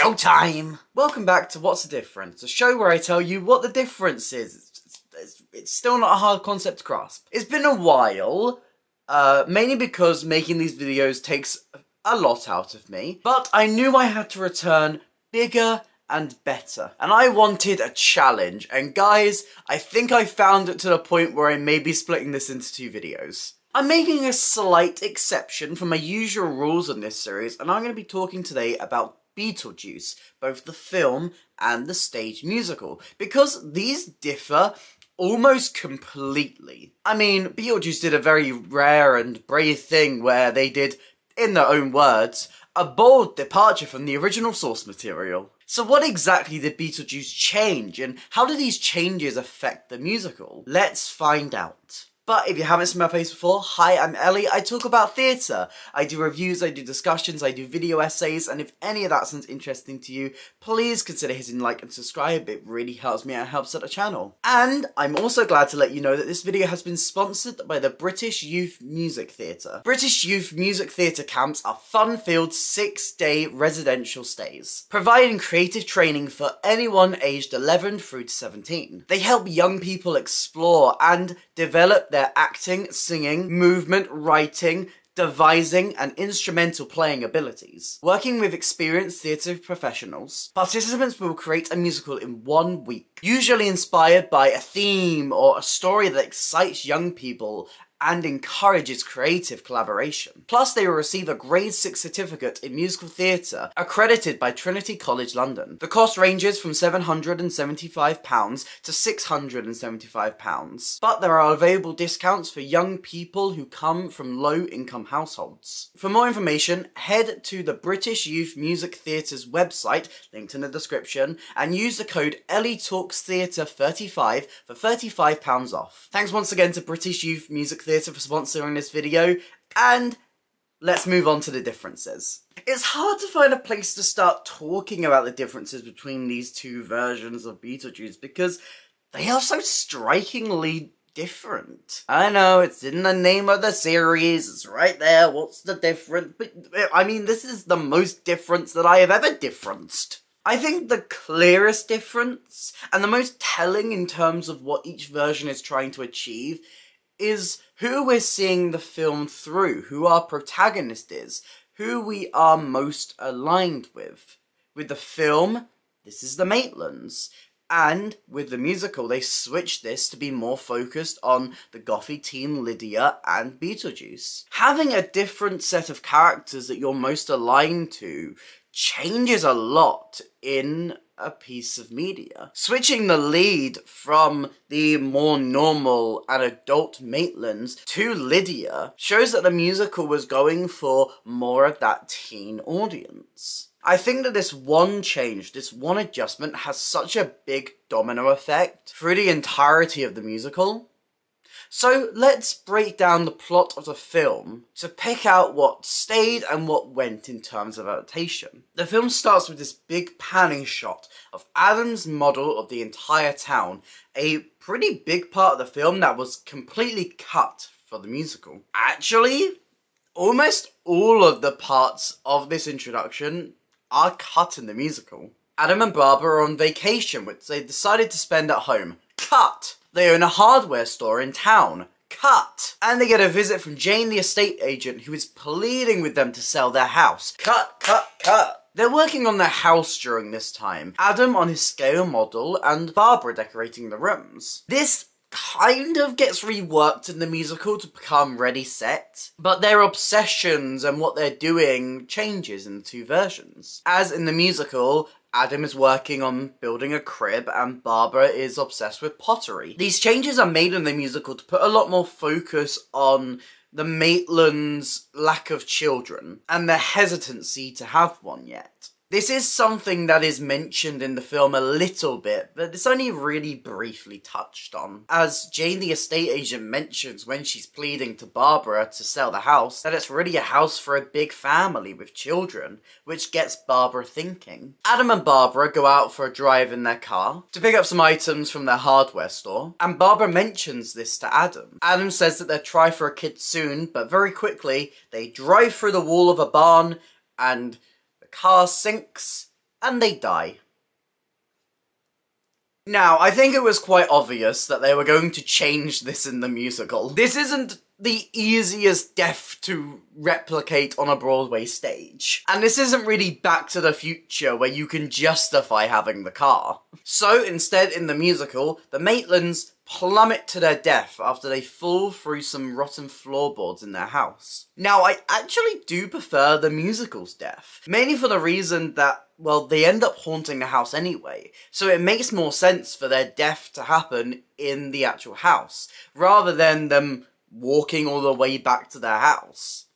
Showtime! Welcome back to What's the Difference, a show where I tell you what the difference is. It's still not a hard concept to grasp. It's been a while, mainly because making these videos takes a lot out of me, but I knew I had to return bigger and better. And I wanted a challenge, and guys, I think I found it to the point where I may be splitting this into 2 videos. I'm making a slight exception from my usual rules on this series, and I'm going to be talking today about Beetlejuice, both the film and the stage musical, because these differ almost completely. I mean, Beetlejuice did a very rare and brave thing where they did, in their own words, a bold departure from the original source material. So what exactly did Beetlejuice change, and how do these changes affect the musical? Let's find out. But if you haven't seen my face before, hi, I'm Ellie. I talk about theatre. I do reviews, I do discussions, I do video essays, and if any of that sounds interesting to you, please consider hitting like and subscribe. It really helps me out and helps out the channel. And I'm also glad to let you know that this video has been sponsored by the British Youth Music Theatre. British Youth Music Theatre camps are fun-filled 6-day residential stays, providing creative training for anyone aged 11 through to 17. They help young people explore and develop their acting, singing, movement, writing, devising, and instrumental playing abilities. Working with experienced theatre professionals, participants will create a musical in 1 week, usually inspired by a theme or a story that excites young people and encourages creative collaboration. Plus, they will receive a Grade 6 certificate in musical theatre, accredited by Trinity College London. The cost ranges from £775 to £675, but there are available discounts for young people who come from low-income households. For more information, head to the British Youth Music Theatre's website, linked in the description, and use the code EllieTalksTheatre35 for £35 off. Thanks once again to British Youth Music Theatre for sponsoring this video, and let's move on to the differences. It's hard to find a place to start talking about the differences between these 2 versions of Beetlejuice because they are so strikingly different. I know, it's in the name of the series, it's right there, what's the difference? But, I mean, this is the most difference that I have ever differenced. I think the clearest difference, and the most telling in terms of what each version is trying to achieve, is who we're seeing the film through, who our protagonist is, who we are most aligned with. With the film, this is the Maitlands, and with the musical, they switched this to be more focused on the gothy teen Lydia and Beetlejuice. Having a different set of characters that you're most aligned to changes a lot in a piece of media. Switching the lead from the more normal and adult Maitlands to Lydia shows that the musical was going for more of that teen audience. I think that this one change, this one adjustment, has such a big domino effect through the entirety of the musical. So let's break down the plot of the film to pick out what stayed and what went in terms of adaptation. The film starts with this big panning shot of Adam's model of the entire town, a pretty big part of the film that was completely cut for the musical. Actually, almost all of the parts of this introduction are cut in the musical. Adam and Barbara are on vacation, which they decided to spend at home. Cut! They own a hardware store in town. Cut! And they get a visit from Jane the estate agent, who is pleading with them to sell their house. Cut, cut, cut! They're working on their house during this time. Adam on his scale model and Barbara decorating the rooms. This kind of gets reworked in the musical to become ready set, but their obsessions and what they're doing changes in the 2 versions. As in the musical, Adam is working on building a crib and Barbara is obsessed with pottery. These changes are made in the musical to put a lot more focus on the Maitlands' lack of children and their hesitancy to have one yet. This is something that is mentioned in the film a little bit, but it's only really briefly touched on. As Jane the estate agent mentions when she's pleading to Barbara to sell the house, that it's really a house for a big family with children, which gets Barbara thinking. Adam and Barbara go out for a drive in their car to pick up some items from their hardware store, and Barbara mentions this to Adam. Adam says that they'll try for a kid soon, but very quickly they drive through the wall of a barn and car sinks and they die. Now, I think it was quite obvious that they were going to change this in the musical. This isn't the easiest death to replicate on a Broadway stage. And this isn't really Back to the Future where you can justify having the car. So instead, in the musical, the Maitlands plummet to their death after they fall through some rotten floorboards in their house. Now, I actually do prefer the musical's death, mainly for the reason that, well, they end up haunting the house anyway, so it makes more sense for their death to happen in the actual house, rather than them walking all the way back to their house,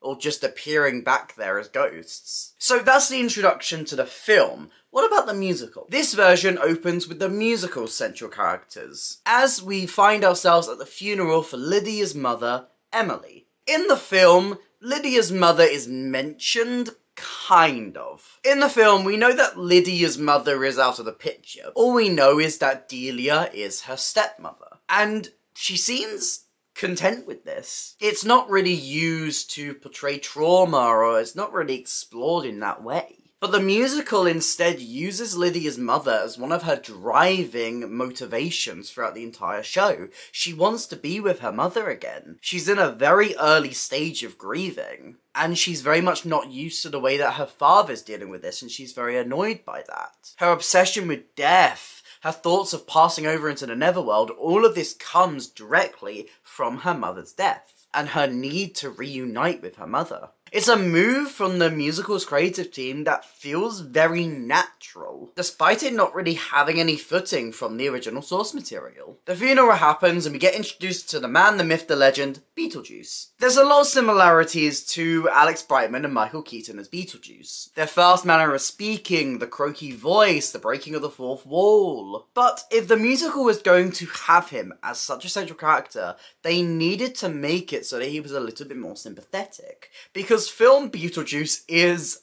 or just appearing back there as ghosts. So that's the introduction to the film. What about the musical? This version opens with the musical's central characters, as we find ourselves at the funeral for Lydia's mother, Emily. In the film, Lydia's mother is mentioned, kind of. In the film, we know that Lydia's mother is out of the picture. All we know is that Delia is her stepmother, and she seems content with this. It's not really used to portray trauma, or it's not really explored in that way. But the musical instead uses Lydia's mother as one of her driving motivations throughout the entire show. She wants to be with her mother again. She's in a very early stage of grieving, and she's very much not used to the way that her father's dealing with this, and she's very annoyed by that. Her obsession with death, her thoughts of passing over into the netherworld, all of this comes directly from her mother's death, and her need to reunite with her mother. It's a move from the musical's creative team that feels very natural, despite it not really having any footing from the original source material. The funeral happens and we get introduced to the man, the myth, the legend, Beetlejuice. There's a lot of similarities to Alex Brightman and Michael Keaton as Beetlejuice. Their fast manner of speaking, the croaky voice, the breaking of the fourth wall. But if the musical was going to have him as such a central character, they needed to make it so that he was a little bit more sympathetic. Because film Beetlejuice is,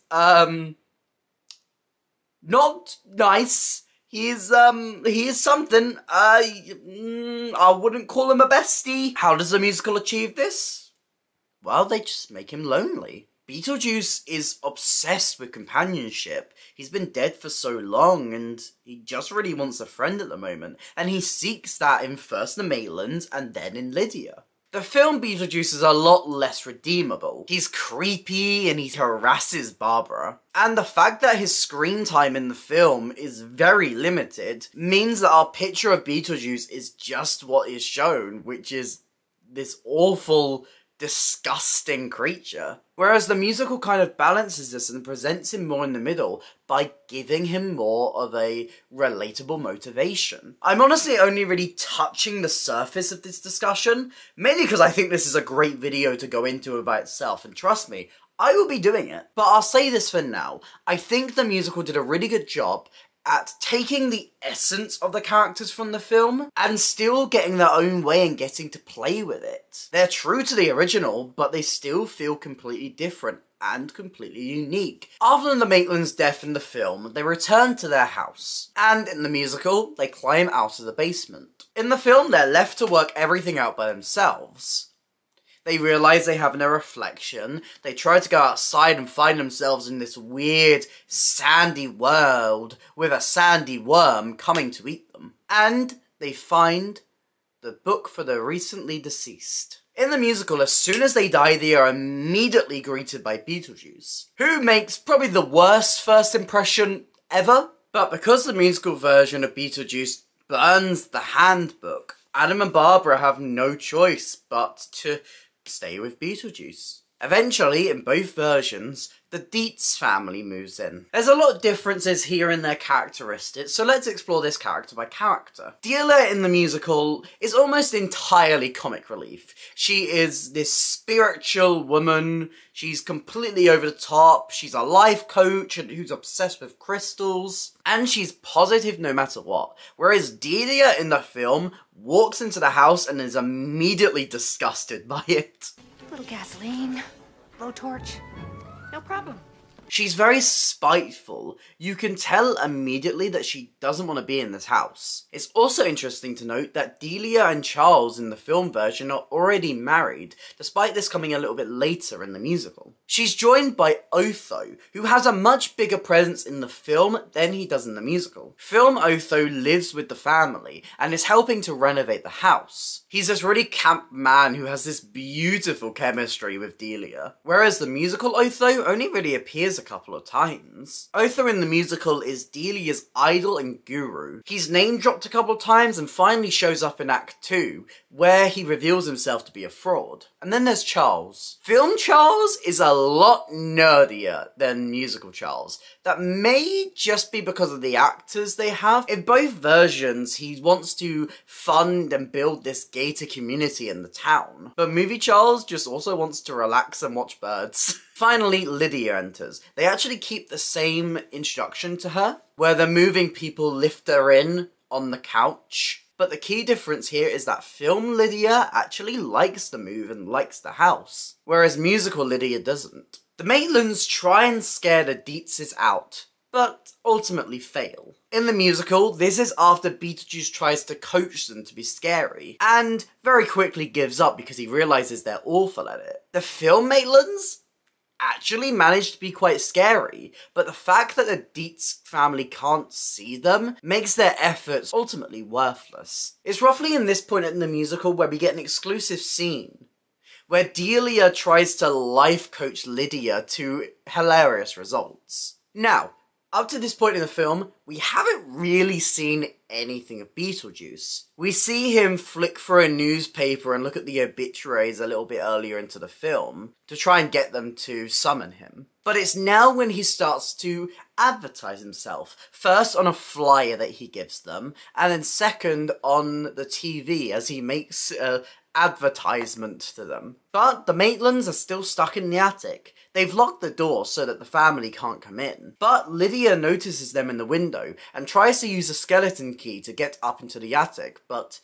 not nice. He is something. I wouldn't call him a bestie. How does the musical achieve this? Well, they just make him lonely. Beetlejuice is obsessed with companionship. He's been dead for so long, and he just really wants a friend at the moment. And he seeks that in first the Maitlands, and then in Lydia. The film Beetlejuice is a lot less redeemable. He's creepy and he harasses Barbara. And the fact that his screen time in the film is very limited means that our picture of Beetlejuice is just what is shown, which is this awful, disgusting creature. Whereas the musical kind of balances this and presents him more in the middle by giving him more of a relatable motivation. I'm honestly only really touching the surface of this discussion, mainly because I think this is a great video to go into by itself, and trust me, I will be doing it. But I'll say this for now, I think the musical did a really good job at taking the essence of the characters from the film and still getting their own way and getting to play with it. They're true to the original, but they still feel completely different and completely unique. After the Maitland's death in the film, they return to their house, and in the musical, they climb out of the basement. In the film, they're left to work everything out by themselves. They realise they have no reflection, they try to go outside and find themselves in this weird, sandy world with a sandy worm coming to eat them. And they find the book for the recently deceased. In the musical, as soon as they die, they are immediately greeted by Beetlejuice, who makes probably the worst first impression ever. But because the musical version of Beetlejuice burns the handbook, Adam and Barbara have no choice but to stay with Beetlejuice. Eventually, in both versions, the Deetz family moves in. There's a lot of differences here in their characteristics, so let's explore this character by character. Delia in the musical is almost entirely comic relief. She is this spiritual woman, she's completely over the top, she's a life coach who's obsessed with crystals, and she's positive no matter what. Whereas Delia in the film walks into the house and is immediately disgusted by it. A little gasoline, blowtorch, no problem. She's very spiteful. You can tell immediately that she doesn't want to be in this house. It's also interesting to note that Delia and Charles in the film version are already married, despite this coming a little bit later in the musical. She's joined by Otho, who has a much bigger presence in the film than he does in the musical. Film Otho lives with the family and is helping to renovate the house. He's this really camp man who has this beautiful chemistry with Delia, whereas the musical Otho only really appears a couple of times. Otho in the musical is Delia's idol and guru. He's name dropped a couple of times and finally shows up in Act 2, where he reveals himself to be a fraud. And then there's Charles. Film Charles is a lot nerdier than musical Charles. That may just be because of the actors they have. In both versions, he wants to fund and build this gated community in the town. But movie Charles just also wants to relax and watch birds. Finally, Lydia enters. They actually keep the same introduction to her, where the moving people lift her in on the couch. But the key difference here is that film Lydia actually likes the move and likes the house, whereas musical Lydia doesn't. The Maitlands try and scare the Deetzes out, but ultimately fail. In the musical, this is after Beetlejuice tries to coach them to be scary, and very quickly gives up because he realises they're awful at it. The film Maitlands actually managed to be quite scary, but the fact that the Deetz family can't see them makes their efforts ultimately worthless. It's roughly in this point in the musical where we get an exclusive scene where Delia tries to life coach Lydia to hilarious results. Now, up to this point in the film, we haven't really seen anything of Beetlejuice. We see him flick through a newspaper and look at the obituaries a little bit earlier into the film to try and get them to summon him. But it's now when he starts to advertise himself. First on a flyer that he gives them, and then second on the TV as he makes an advertisement to them. But the Maitlands are still stuck in the attic. They've locked the door so that the family can't come in. But Lydia notices them in the window and tries to use a skeleton key to get up into the attic, but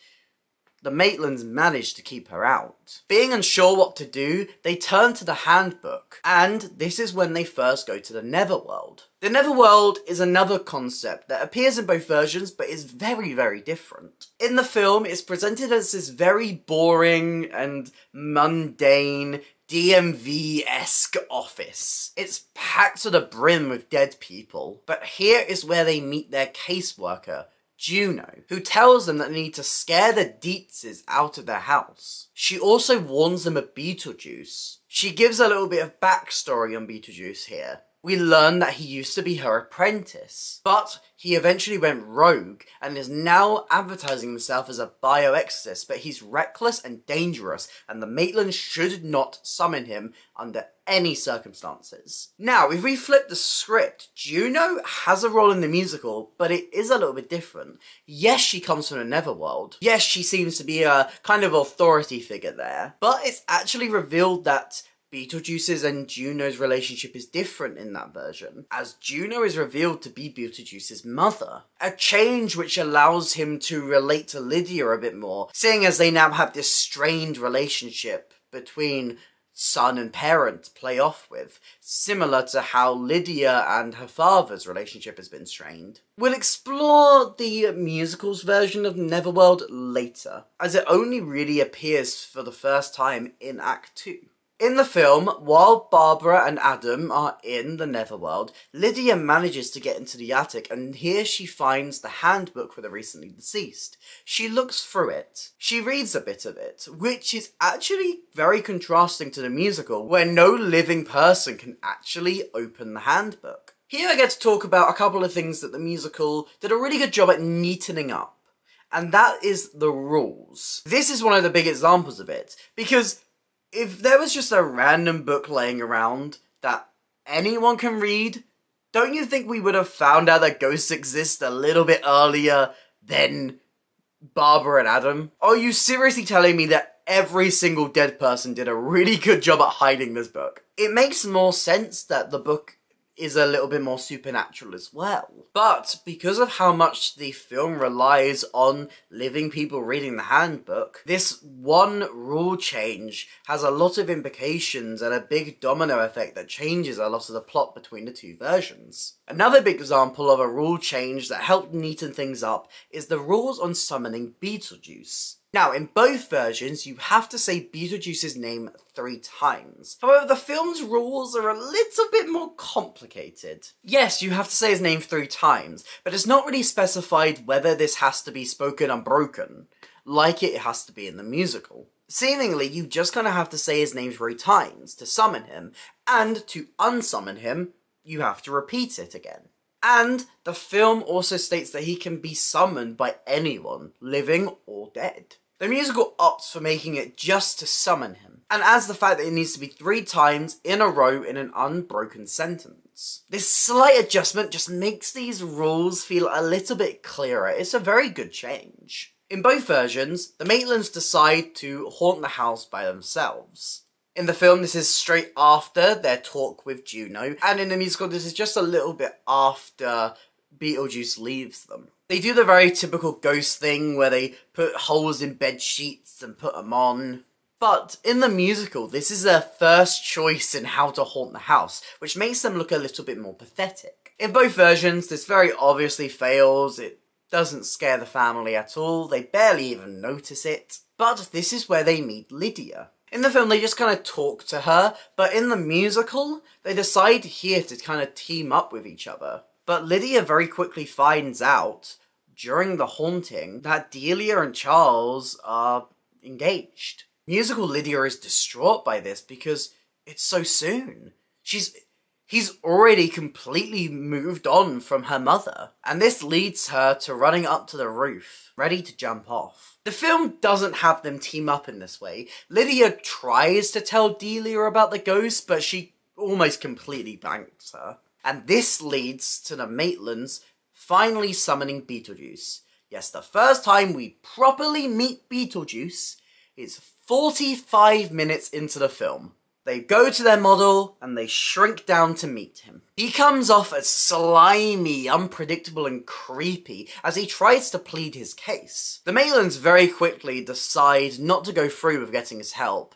the Maitlands manage to keep her out. Being unsure what to do, they turn to the handbook, and this is when they first go to the Netherworld. The Netherworld is another concept that appears in both versions, but is very, very different. In the film, it's presented as this very boring and mundane DMV-esque office. It's packed to the brim with dead people, but here is where they meet their caseworker, Juno, who tells them that they need to scare the Deetzes out of their house. She also warns them of Beetlejuice. She gives a little bit of backstory on Beetlejuice here. We learn that he used to be her apprentice, but he eventually went rogue and is now advertising himself as a bioexorcist, but he's reckless and dangerous, and the Maitlands should not summon him under any circumstances. Now, if we flip the script, Juno has a role in the musical, but it is a little bit different. Yes, she comes from the Netherworld. Yes, she seems to be a kind of authority figure there, but it's actually revealed that Beetlejuice's and Juno's relationship is different in that version, as Juno is revealed to be Beetlejuice's mother. A change which allows him to relate to Lydia a bit more, seeing as they now have this strained relationship between son and parent to play off with, similar to how Lydia and her father's relationship has been strained. We'll explore the musical's version of Netherworld later, as it only really appears for the first time in Act 2. In the film, while Barbara and Adam are in the Netherworld, Lydia manages to get into the attic, and here she finds the handbook for the recently deceased. She looks through it. She reads a bit of it, which is actually very contrasting to the musical, where no living person can actually open the handbook. Here I get to talk about a couple of things that the musical did a really good job at neatening up, and that is the rules. This is one of the big examples of it, because if there was just a random book laying around that anyone can read, don't you think we would have found out that ghosts exist a little bit earlier than Barbara and Adam? Are you seriously telling me that every single dead person did a really good job at hiding this book? It makes more sense that the book is a little bit more supernatural as well. But because of how much the film relies on living people reading the handbook, this one rule change has a lot of implications and a big domino effect that changes a lot of the plot between the two versions. Another big example of a rule change that helped neaten things up is the rules on summoning Beetlejuice. Now, in both versions, you have to say Beetlejuice's name 3 times. However, the film's rules are a little bit more complicated. Yes, you have to say his name 3 times, but it's not really specified whether this has to be spoken unbroken, like it has to be in the musical. Seemingly, you just kind of have to say his name 3 times to summon him, and to unsummon him, you have to repeat it again. And the film also states that he can be summoned by anyone, living or dead. The musical opts for making it just to summon him, and adds the fact that it needs to be 3 times in a row in an unbroken sentence. This slight adjustment just makes these rules feel a little bit clearer. It's a very good change. In both versions, the Maitlands decide to haunt the house by themselves. In the film, this is straight after their talk with Juno, and in the musical, this is just a little bit after Beetlejuice leaves them. They do the very typical ghost thing where they put holes in bed sheets and put them on. But in the musical, this is their first choice in how to haunt the house, which makes them look a little bit more pathetic. In both versions, this very obviously fails. It doesn't scare the family at all. They barely even notice it. But this is where they meet Lydia. In the film, they just kind of talk to her, but in the musical, they decide here to kind of team up with each other. But Lydia very quickly finds out, during the haunting, that Delia and Charles are engaged. Musical Lydia is distraught by this because it's so soon. He's already completely moved on from her mother, and this leads her to running up to the roof, ready to jump off. The film doesn't have them team up in this way. Lydia tries to tell Delia about the ghost, but she almost completely blanks her. And this leads to the Maitlands finally summoning Beetlejuice. Yes, the first time we properly meet Beetlejuice is 45 minutes into the film. They go to their model, and they shrink down to meet him. He comes off as slimy, unpredictable, and creepy as he tries to plead his case. The Maitlands very quickly decide not to go through with getting his help,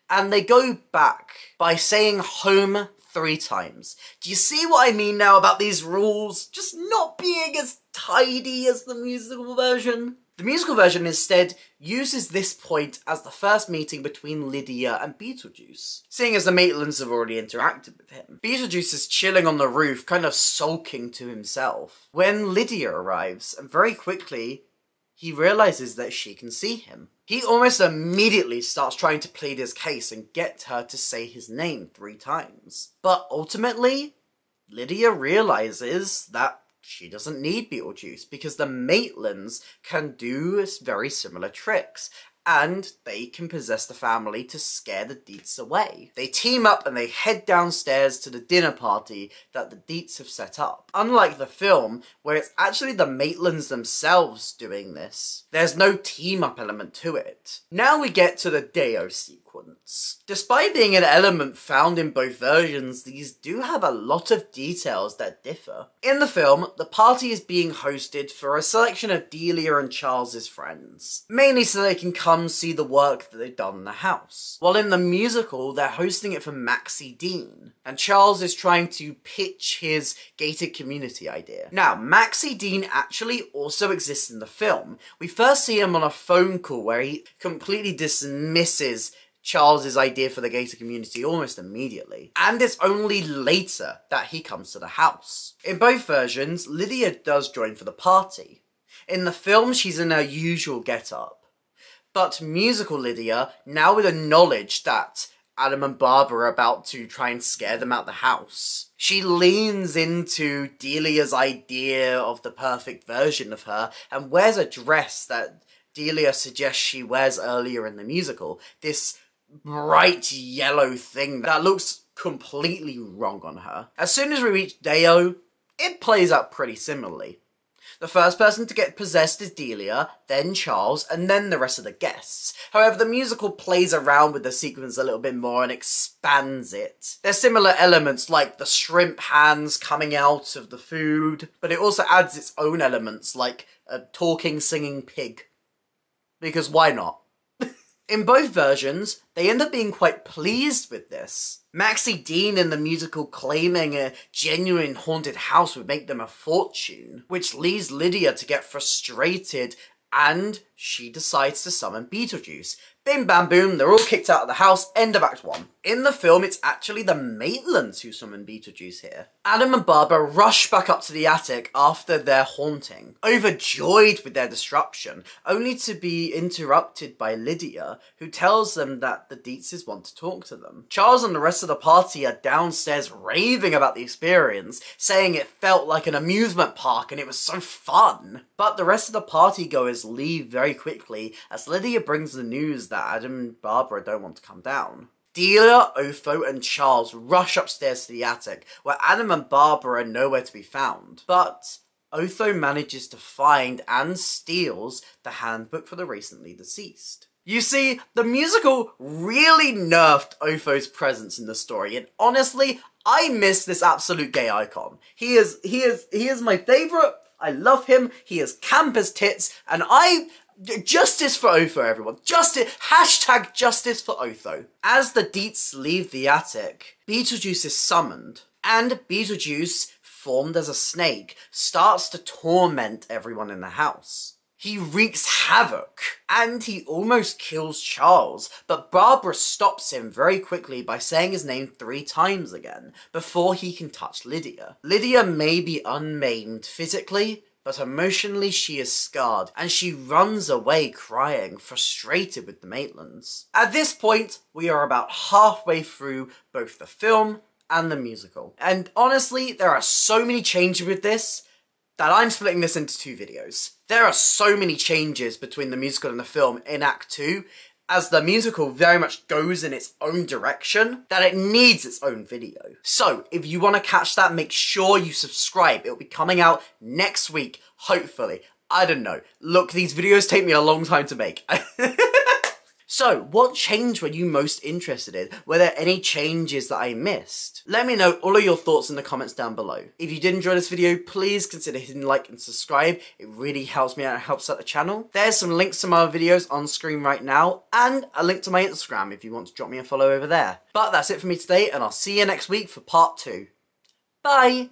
and they go back by saying home 3 times. Do you see what I mean now about these rules just not being as tidy as the musical version? The musical version instead uses this point as the first meeting between Lydia and Beetlejuice, seeing as the Maitlands have already interacted with him. Beetlejuice is chilling on the roof, kind of sulking to himself, when Lydia arrives, and very quickly, he realises that she can see him. He almost immediately starts trying to plead his case and get her to say his name 3 times. But ultimately, Lydia realises that she doesn't need Beetlejuice because the Maitlands can do very similar tricks, and they can possess the family to scare the Deetz away. They team up and they head downstairs to the dinner party that the Deetz have set up. Unlike the film, where it's actually the Maitlands themselves doing this, there's no team-up element to it. Now we get to the Deo sequence. Despite being an element found in both versions, these do have a lot of details that differ. In the film, the party is being hosted for a selection of Delia and Charles's friends, mainly so they can come see the work that they've done in the house. While in the musical, they're hosting it for Maxie Dean, and Charles is trying to pitch his gated community idea. Now, Maxie Dean actually also exists in the film. We first see him on a phone call where he completely dismisses Charles's idea for the gated community almost immediately, and it's only later that he comes to the house. In both versions, Lydia does join for the party. In the film, she's in her usual get-up, but musical Lydia, now with the knowledge that Adam and Barbara are about to try and scare them out the house, she leans into Delia's idea of the perfect version of her and wears a dress that Delia suggests she wears earlier in the musical. This bright yellow thing that looks completely wrong on her. As soon as we reach Deo, it plays out pretty similarly. The first person to get possessed is Delia, then Charles, and then the rest of the guests. However, the musical plays around with the sequence a little bit more and expands it. There's similar elements like the shrimp hands coming out of the food, but it also adds its own elements like a talking, singing pig. Because why not? In both versions, they end up being quite pleased with this. Maxie Dean in the musical claiming a genuine haunted house would make them a fortune, which leads Lydia to get frustrated and she decides to summon Beetlejuice. Bim bam boom, they're all kicked out of the house, end of Act 1. In the film, it's actually the Maitlands who summon Beetlejuice here. Adam and Barbara rush back up to the attic after their haunting, overjoyed with their disruption, only to be interrupted by Lydia, who tells them that the Deetzes want to talk to them. Charles and the rest of the party are downstairs raving about the experience, saying it felt like an amusement park and it was so fun. But the rest of the partygoers leave very quickly as Lydia brings the news that Adam and Barbara don't want to come down. Delia, Otho and Charles rush upstairs to the attic, where Adam and Barbara are nowhere to be found. But Otho manages to find and steals the handbook for the recently deceased. You see, the musical really nerfed Otho's presence in the story, and honestly, I miss this absolute gay icon. He is my favourite. I love him. He is camp as tits, and justice for Otho, everyone. Justice. Hashtag justice for Otho. As the Deetz leave the attic, Beetlejuice is summoned, and Beetlejuice, formed as a snake, starts to torment everyone in the house. He wreaks havoc, and he almost kills Charles, but Barbara stops him very quickly by saying his name 3 times again, before he can touch Lydia. Lydia may be unmaimed physically, but emotionally she is scarred, and she runs away crying, frustrated with the Maitlands. At this point, we are about halfway through both the film and the musical. And honestly, there are so many changes with this that I'm splitting this into 2 videos. There are so many changes between the musical and the film in Act 2, as the musical very much goes in its own direction, that it needs its own video. So, if you want to catch that, make sure you subscribe. It'll be coming out next week, hopefully. I don't know. Look, these videos take me a long time to make. So, what change were you most interested in? Were there any changes that I missed? Let me know all of your thoughts in the comments down below. If you did enjoy this video, please consider hitting like and subscribe. It really helps me out and helps out the channel. There's some links to my other videos on screen right now, and a link to my Instagram if you want to drop me a follow over there. But that's it for me today, and I'll see you next week for part 2. Bye!